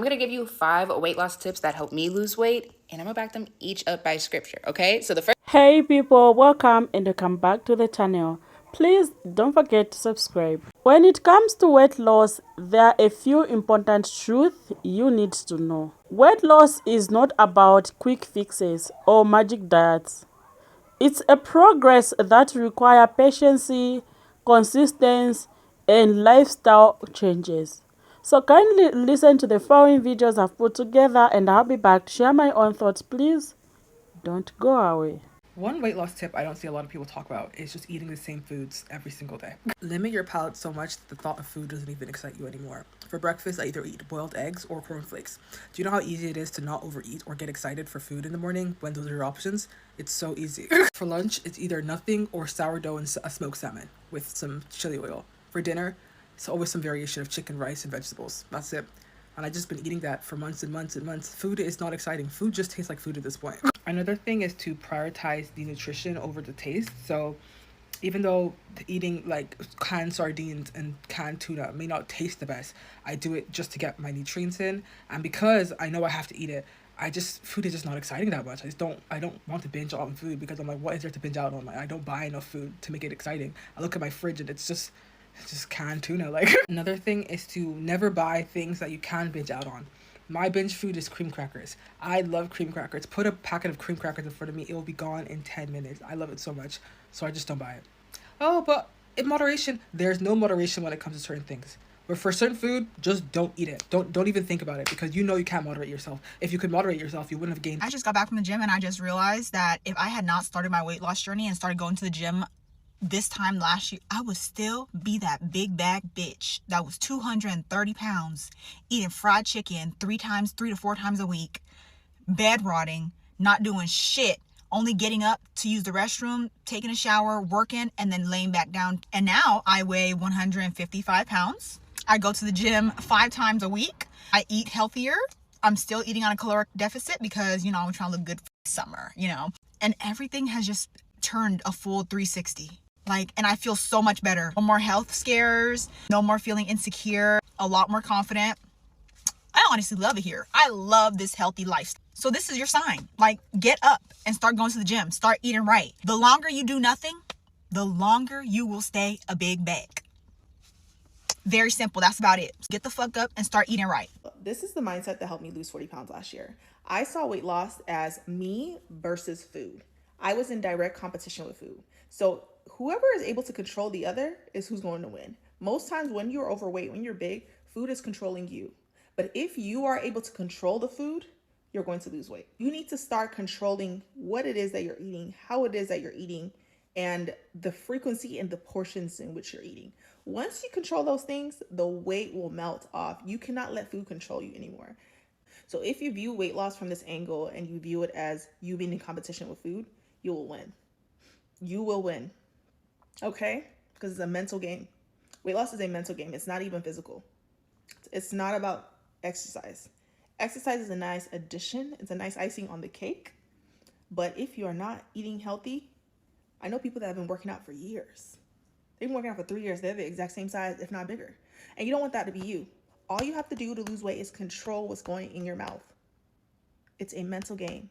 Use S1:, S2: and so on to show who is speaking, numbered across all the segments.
S1: I'm gonna give you 5 weight loss tips that help me lose weight, and I'm gonna back them each up by scripture, okay? So the first.
S2: Hey people, welcome and welcome back to the channel. Please don't forget to subscribe. When it comes to weight loss, there are a few important truths you need to know. Weight loss is not about quick fixes or magic diets. It's a progress that requires patience, consistency, and lifestyle changes. So kindly listen to the following videos I've put together and I'll be back to share my own thoughts. Please don't go away.
S3: One weight loss tip I don't see a lot of people talk about is just eating the same foods every single day. Limit your palate so much that the thought of food doesn't even excite you anymore. For breakfast, I either eat boiled eggs or cornflakes. Do you know how easy it is to not overeat or get excited for food in the morning when those are your options? It's so easy. For lunch, it's either nothing or sourdough and a smoked salmon with some chili oil. For dinner, it's always some variation of chicken, rice, and vegetables. That's it. And I've just been eating that for months and months and months. Food is not exciting. Food just tastes like food at this point. Another thing is to prioritize the nutrition over the taste. So even though eating like canned sardines and canned tuna may not taste the best, I do it just to get my nutrients in. And because I know I have to eat it, food is just not exciting that much. I don't want to binge on food because I'm like, what is there to binge out on? Like, I don't buy enough food to make it exciting. I look at my fridge and it's just canned tuna. Like, another thing is to never buy things that you can binge out on. My binge food is cream crackers. I love cream crackers. Put a packet of cream crackers in front of me, it will be gone in 10 minutes. I love it so much, so I just don't buy it. Oh, but in moderation, there's no moderation when it comes to certain things. But for certain food, just don't eat it. Don't even think about it, because you know you can't moderate yourself. If you could moderate yourself, you wouldn't have gained.
S4: I just got back from the gym and I just realized that if I had not started my weight loss journey and started going to the gym this time last year, I would still be that big bag bitch that was 230 pounds, eating fried chicken 3 to 4 times a week, bed rotting, not doing shit, only getting up to use the restroom, taking a shower, working, and then laying back down. And now I weigh 155 pounds. I go to the gym 5 times a week. I eat healthier. I'm still eating on a caloric deficit because, I'm trying to look good for summer, And everything has just turned a full 360. And I feel so much better. No more health scares, no more feeling insecure, a lot more confident. I honestly love it here. I love this healthy lifestyle. So this is your sign. Get up and start going to the gym. Start eating right. The longer you do nothing, the longer you will stay a big bag. Very simple. That's about it. Get the fuck up and start eating right.
S5: This is the mindset that helped me lose 40 pounds last year. I saw weight loss as me versus food. I was in direct competition with food. So whoever is able to control the other is who's going to win. Most times when you're overweight, when you're big, food is controlling you. But if you are able to control the food, you're going to lose weight. You need to start controlling what it is that you're eating, how it is that you're eating, and the frequency and the portions in which you're eating. Once you control those things, the weight will melt off. You cannot let food control you anymore. So if you view weight loss from this angle and you view it as you being in competition with food, you will win. You will win. Okay? Because it's a mental game. Weight loss is a mental game. It's not even physical. It's not about exercise. Exercise is a nice addition. It's a nice icing on the cake. But if you are not eating healthy, I know people that have been working out for years. They've been working out for 3 years. They're the exact same size, if not bigger. And you don't want that to be you. All you have to do to lose weight is control what's going in your mouth. It's a mental game.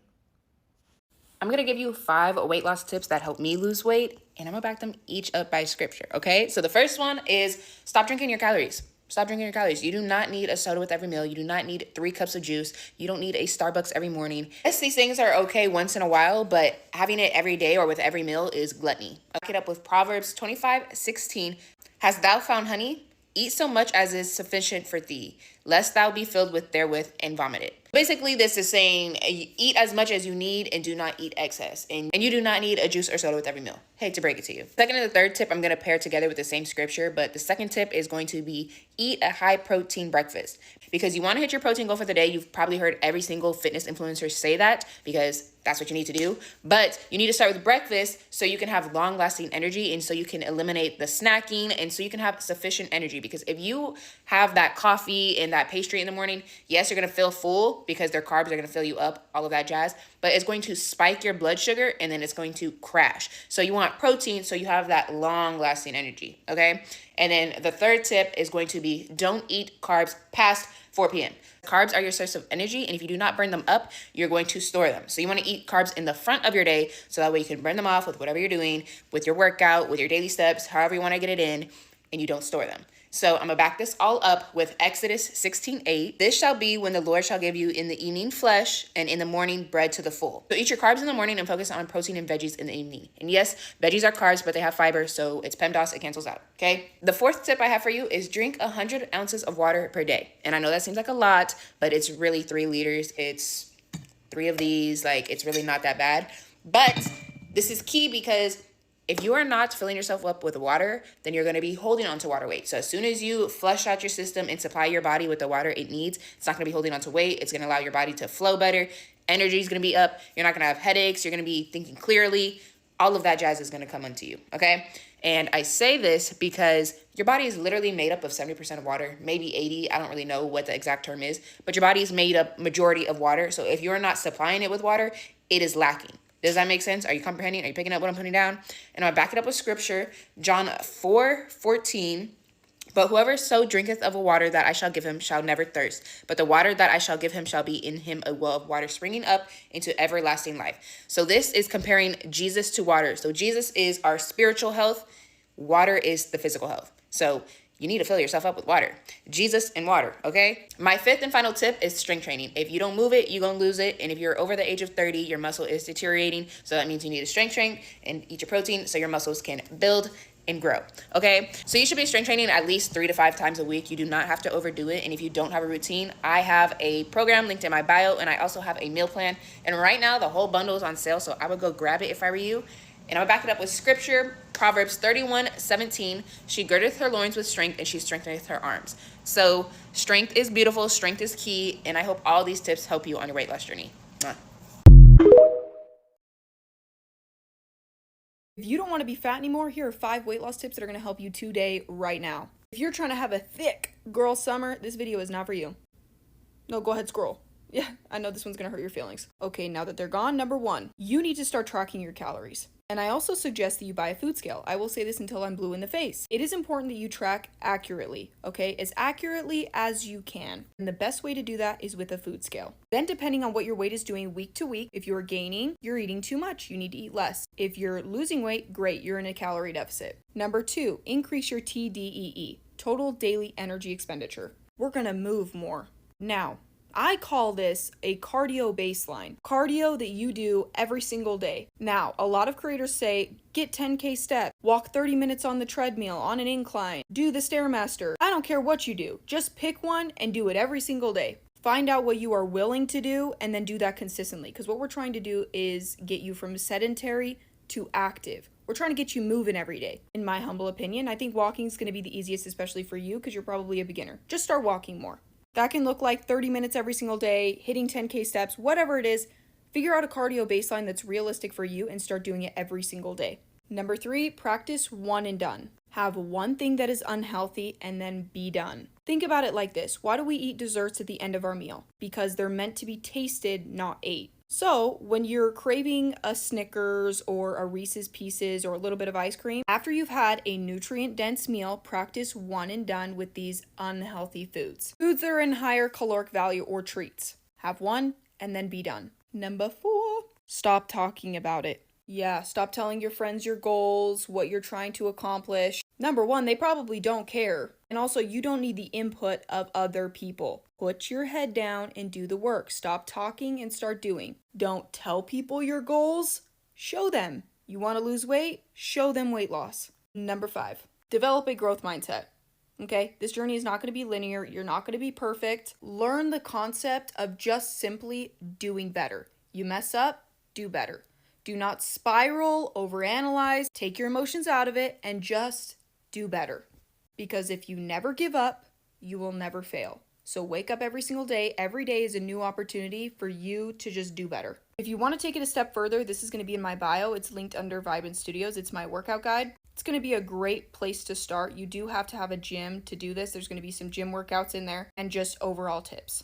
S1: I'm gonna give you 5 weight loss tips that help me lose weight, and I'm gonna back them each up by scripture, okay? So the first one is stop drinking your calories. Stop drinking your calories. You do not need a soda with every meal. You do not need 3 cups of juice. You don't need a Starbucks every morning. Yes, these things are okay once in a while, but having it every day or with every meal is gluttony. Back it up with Proverbs 25:16. Hast thou found honey? Eat so much as is sufficient for thee, lest thou be filled with therewith and vomit it. Basically, this is saying eat as much as you need and do not eat excess. And you do not need a juice or soda with every meal. Hate to break it to you. Second and the third tip, I'm going to pair together with the same scripture. But the second tip is going to be eat a high protein breakfast. Because you want to hit your protein goal for the day. You've probably heard every single fitness influencer say that because that's what you need to do. But you need to start with breakfast so you can have long lasting energy and so you can eliminate the snacking and so you can have sufficient energy. Because if you have that coffee and that pastry in the morning, yes, you're going to feel full because their carbs are going to fill you up, all of that jazz, but it's going to spike your blood sugar and then it's going to crash. So you want protein so you have that long lasting energy, okay? And then the third tip is going to be don't eat carbs past 4 p.m. Carbs are your source of energy, and if you do not burn them up, you're going to store them. So you want to eat carbs in the front of your day, so that way you can burn them off with whatever you're doing, with your workout, with your daily steps, however you want to get it in, and you don't store them. So I'm going to back this all up with Exodus 16:8. This shall be when the Lord shall give you in the evening flesh, and in the morning bread to the full. So eat your carbs in the morning and focus on protein and veggies in the evening. And yes, veggies are carbs, but they have fiber, so it's PEMDAS, it cancels out, okay? The fourth tip I have for you is drink 100 ounces of water per day. And I know that seems like a lot, but it's really 3 liters. It's 3 of these, like it's really not that bad. But this is key because if you are not filling yourself up with water, then you're going to be holding on to water weight. So as soon as you flush out your system and supply your body with the water it needs, it's not going to be holding on to weight. It's going to allow your body to flow better. Energy is going to be up. You're not going to have headaches. You're going to be thinking clearly. All of that jazz is going to come unto you, okay? And I say this because your body is literally made up of 70% of water, maybe 80. I don't really know what the exact term is, but your body is made up majority of water. So if you're not supplying it with water, it is lacking. Does that make sense? Are you comprehending? Are you picking up what I'm putting down? And I'm going to back it up with scripture. John 4:14. But whoever so drinketh of a water that I shall give him shall never thirst. But the water that I shall give him shall be in him a well of water springing up into everlasting life. So this is comparing Jesus to water. So Jesus is our spiritual health. Water is the physical health. So you need to fill yourself up with water. Jesus and water, okay? My fifth and final tip is strength training. If you don't move it, you're going to lose it. And if you're over the age of 30, your muscle is deteriorating. So that means you need to strength train and eat your protein so your muscles can build and grow, okay? So you should be strength training at least 3 to 5 times a week. You do not have to overdo it. And if you don't have a routine, I have a program linked in my bio, and I also have a meal plan. And right now, the whole bundle is on sale, so I would go grab it if I were you. And I'll back it up with scripture, Proverbs 31:17. She girdeth her loins with strength, and she strengtheneth her arms. So strength is beautiful. Strength is key. And I hope all these tips help you on your weight loss journey. Mwah.
S6: If you don't want to be fat anymore, here are 5 weight loss tips that are going to help you today, right now. If you're trying to have a thick girl summer, this video is not for you. No, go ahead, scroll. Yeah, I know this one's going to hurt your feelings. Okay, now that they're gone, number 1, you need to start tracking your calories. And I also suggest that you buy a food scale. I will say this until I'm blue in the face. It is important that you track accurately, okay? As accurately as you can. And the best way to do that is with a food scale. Then depending on what your weight is doing week to week, if you're gaining, you're eating too much, you need to eat less. If you're losing weight, great, you're in a calorie deficit. Number 2, increase your TDEE, total daily energy expenditure. We're gonna move more. Now, I call this a cardio baseline. Cardio that you do every single day. Now, a lot of creators say, get 10K steps, walk 30 minutes on the treadmill, on an incline, do the Stairmaster. I don't care what you do. Just pick one and do it every single day. Find out what you are willing to do and then do that consistently. Because what we're trying to do is get you from sedentary to active. We're trying to get you moving every day. In my humble opinion, I think walking is going to be the easiest, especially for you because you're probably a beginner. Just start walking more. That can look like 30 minutes every single day, hitting 10K steps, whatever it is. Figure out a cardio baseline that's realistic for you and start doing it every single day. Number 3, practice one and done. Have one thing that is unhealthy and then be done. Think about it like this. Why do we eat desserts at the end of our meal? Because they're meant to be tasted, not ate. So when you're craving a Snickers or a Reese's Pieces or a little bit of ice cream, after you've had a nutrient-dense meal, practice one and done with these unhealthy foods. Foods that are in higher caloric value or treats. Have one and then be done. Number 4, stop talking about it. Yeah, stop telling your friends your goals, what you're trying to accomplish. Number 1, they probably don't care. And also, you don't need the input of other people. Put your head down and do the work. Stop talking and start doing. Don't tell people your goals. Show them. You want to lose weight? Show them weight loss. Number 5, develop a growth mindset. Okay, this journey is not going to be linear. You're not going to be perfect. Learn the concept of just simply doing better. You mess up, do better. Do not spiral, overanalyze, take your emotions out of it, and just do better. Because if you never give up, you will never fail. So wake up every single day. Every day is a new opportunity for you to just do better. If you want to take it a step further, this is going to be in my bio. It's linked under Vibe Studios. It's my workout guide. It's going to be a great place to start. You do have to have a gym to do this. There's going to be some gym workouts in there and just overall tips.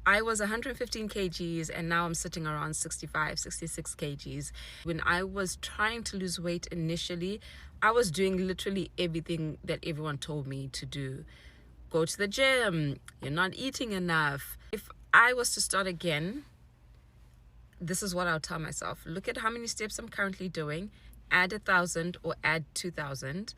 S7: I was 115 kgs and now I'm sitting around 65, 66 kgs. When I was trying to lose weight initially, I was doing literally everything that everyone told me to do. Go to the gym, you're not eating enough. If I was to start again, this is what I'll tell myself. Look at how many steps I'm currently doing, add 1,000 or add 2,000,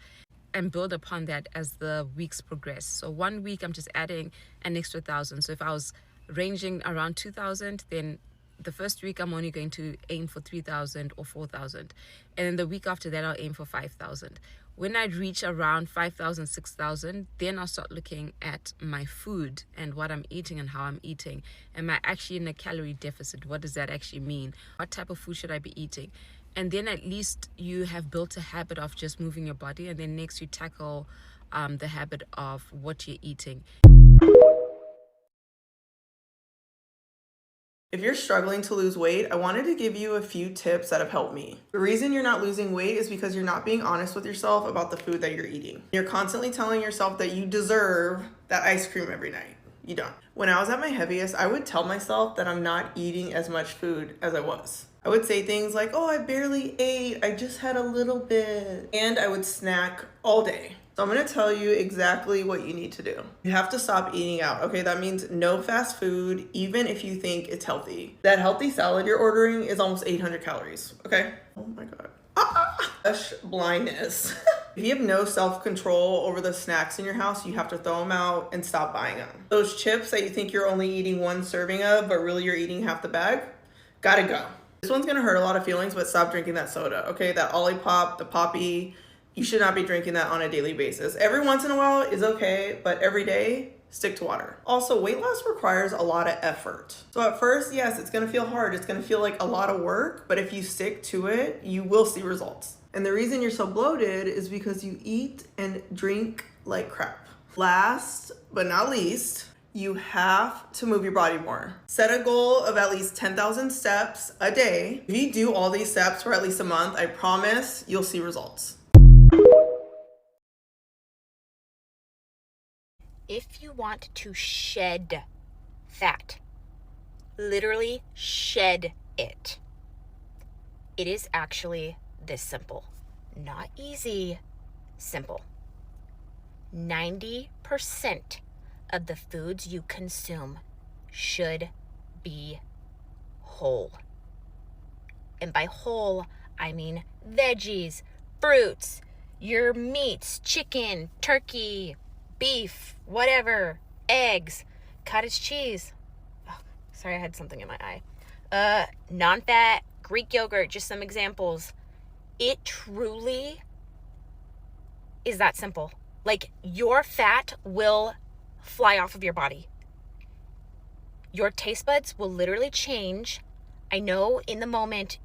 S7: and build upon that as the weeks progress. So 1 week, I'm just adding an extra 1,000. So if I was ranging around 2,000, then the first week I'm only going to aim for 3,000 or 4,000. And then the week after that, I'll aim for 5,000. When I reach around 5,000, 6,000, then I'll start looking at my food and what I'm eating and how I'm eating. Am I actually in a calorie deficit? What does that actually mean? What type of food should I be eating? And then at least you have built a habit of just moving your body, and then next you tackle the habit of what you're eating.
S5: If you're struggling to lose weight, I wanted to give you a few tips that have helped me. The reason you're not losing weight is because you're not being honest with yourself about the food that you're eating. You're constantly telling yourself that you deserve that ice cream every night. You don't. When I was at my heaviest, I would tell myself that I'm not eating as much food as I was. I would say things like, oh, I barely ate, I just had a little bit. And I would snack all day. So I'm gonna tell you exactly what you need to do. You have to stop eating out, okay? That means no fast food, even if you think it's healthy. That healthy salad you're ordering is almost 800 calories, okay? Oh my God. Gosh, blindness. If you have no self-control over the snacks in your house, you have to throw them out and stop buying them. Those chips that you think you're only eating one serving of, but really you're eating half the bag, gotta go. This one's gonna hurt a lot of feelings, but stop drinking that soda, okay? That Olipop, the Poppy, you should not be drinking that on a daily basis. Every once in a while is okay, but every day, stick to water. Also, weight loss requires a lot of effort. So at first, yes, it's gonna feel hard. It's gonna feel like a lot of work, but if you stick to it, you will see results. And the reason you're so bloated is because you eat and drink like crap. Last but not least, you have to move your body more. Set a goal of at least 10,000 steps a day. If you do all these steps for at least a month, I promise you'll see results.
S8: If you want to shed fat, literally shed it, it is actually this simple. Not easy, simple. 90% of the foods you consume should be whole. And by whole, I mean veggies, fruits, your meats, chicken, turkey, beef, whatever, eggs, cottage cheese. Oh, sorry, I had something in my eye. Non-fat, Greek yogurt, just some examples. It truly is that simple. Like, your fat will fly off of your body. Your taste buds will literally change. I know in the moment,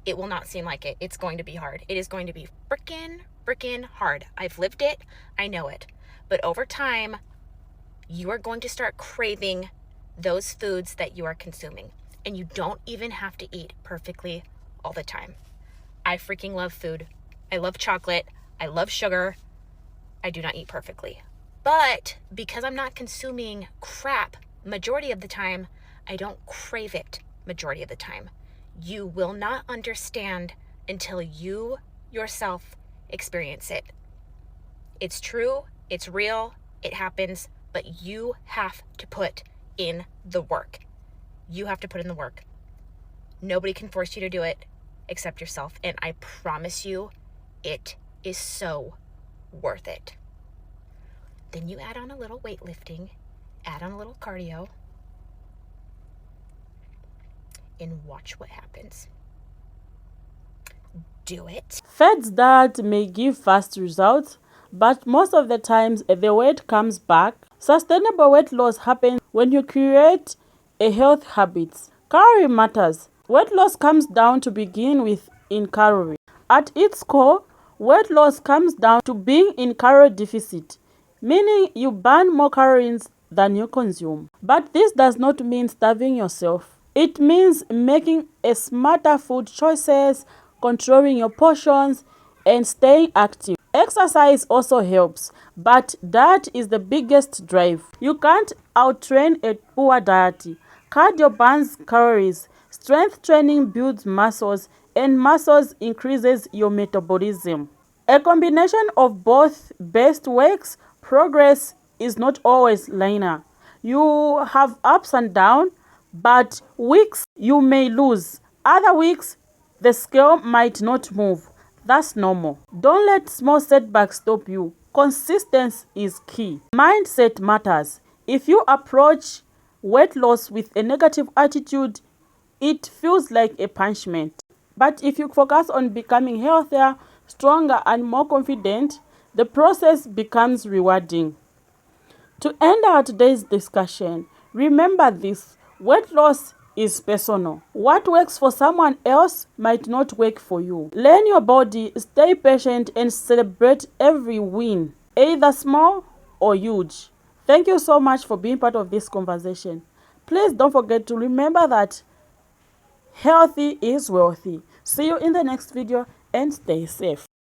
S8: it will not seem like it. It's going to be hard. It is going to be freaking hard. I've lived it. I know it. But over time, you are going to start craving those foods that you are consuming. And you don't even have to eat perfectly all the time. I freaking love food. I love chocolate. I love sugar. I do not eat perfectly. But because I'm not consuming crap majority of the time, I don't crave it majority of the time. You will not understand until you yourself experience it. It's true. It's real, it happens, but you have to put in the work. You have to put in the work. Nobody can force you to do it except yourself, and I promise you, it is so worth it. Then you add on a little weightlifting, add on a little cardio, and watch what happens. Do it.
S2: Fads that may give fast results, but most of the times the weight comes back. Sustainable weight loss happens when you create a health habit. Calorie matters. Weight loss comes down to begin with in calorie. At its core, weight loss comes down to being in calorie deficit, meaning you burn more calories than you consume. But this does not mean starving yourself. It means making smarter food choices, controlling your portions, and staying active. Exercise also helps, but diet is the biggest drive. You can't outtrain a poor diet. Cardio burns calories, strength training builds muscles, and muscles increases your metabolism. A combination of both best works. Progress is not always linear. You have ups and downs, but weeks you may lose. Other weeks the scale might not move. That's normal. Don't let small setbacks stop you. Consistency is key. Mindset matters. If you approach weight loss with a negative attitude, it feels like a punishment. But if you focus on becoming healthier, stronger, and more confident, the process becomes rewarding. To end our today's discussion, remember this: weight loss is personal. What works for someone else might not work for you. Learn your body, stay patient, and celebrate every win, either small or huge. Thank you so much for being part of this conversation. Please don't forget to remember that healthy is wealthy. See you in the next video and stay safe.